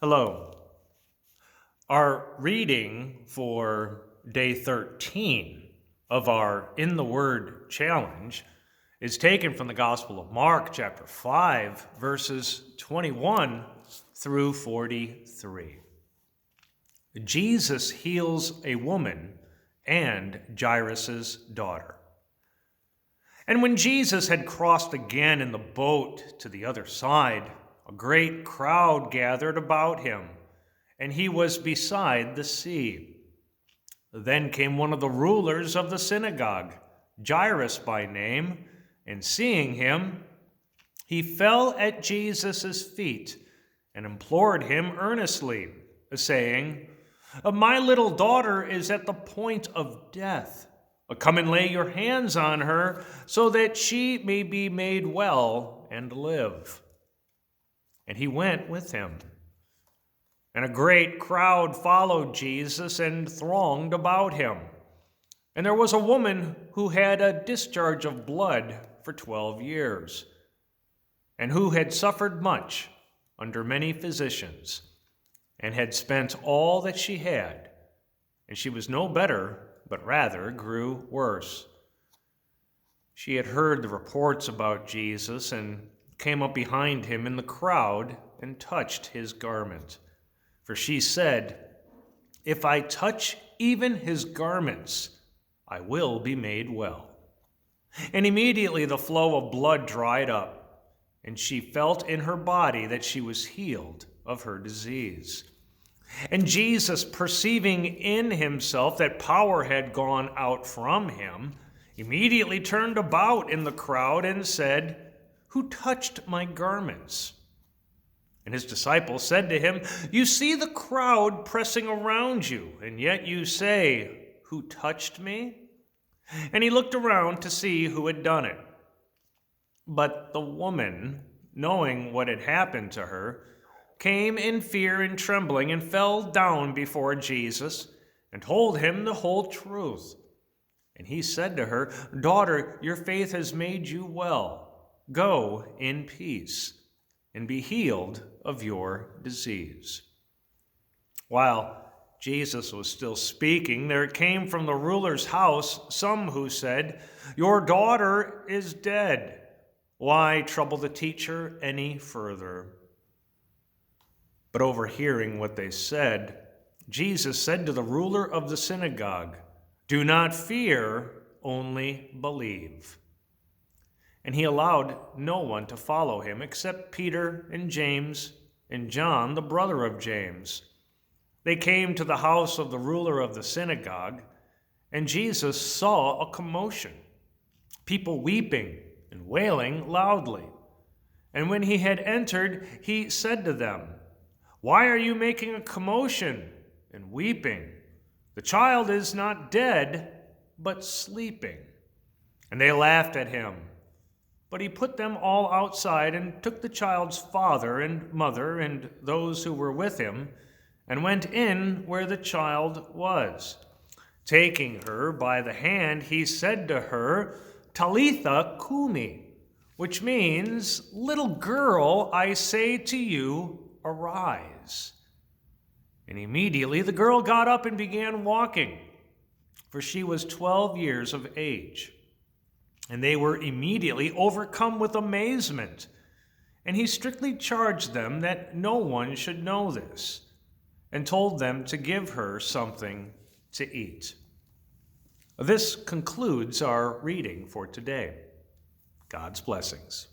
Hello. Our reading for day 13 of our In the Word challenge is taken from the Gospel of Mark, chapter 5, verses 21 through 43. Jesus heals a woman and Jairus' daughter. And when Jesus had crossed again in the boat to the other side, a great crowd gathered about him, and he was beside the sea. Then came one of the rulers of the synagogue, Jairus by name, and seeing him, he fell at Jesus' feet and implored him earnestly, saying, "My little daughter is at the point of death. Come and lay your hands on her so that she may be made well and live." And he went with him. And a great crowd followed Jesus and thronged about him. And there was a woman who had a discharge of blood for 12 years, and who had suffered much under many physicians, and had spent all that she had, and she was no better, but rather grew worse. She had heard the reports about Jesus and came up behind him in the crowd and touched his garment. For she said, "If I touch even his garments, I will be made well." And immediately the flow of blood dried up, and she felt in her body that she was healed of her disease. And Jesus, perceiving in himself that power had gone out from him, immediately turned about in the crowd and said, "Who touched my garments?" And his disciples said to him, "You see the crowd pressing around you, and yet you say, 'Who touched me?'" And he looked around to see who had done it. But the woman, knowing what had happened to her, came in fear and trembling and fell down before Jesus and told him the whole truth. And he said to her, "Daughter, your faith has made you well. Go in peace and be healed of your disease." While Jesus was still speaking, there came from the ruler's house some who said, "Your daughter is dead. Why trouble the teacher any further?" But overhearing what they said, Jesus said to the ruler of the synagogue, "Do not fear, only believe." And he allowed no one to follow him except Peter and James and John, the brother of James. They came to the house of the ruler of the synagogue, and Jesus saw a commotion, people weeping and wailing loudly. And when he had entered, he said to them, "Why are you making a commotion and weeping? The child is not dead, but sleeping." And they laughed at him. But he put them all outside and took the child's father and mother and those who were with him and went in where the child was. Taking her by the hand, he said to her, "Talitha cumi," which means, "Little girl, I say to you, arise." And immediately the girl got up and began walking, for she was 12 years of age. And they were immediately overcome with amazement. And he strictly charged them that no one should know this, and told them to give her something to eat. This concludes our reading for today. God's blessings.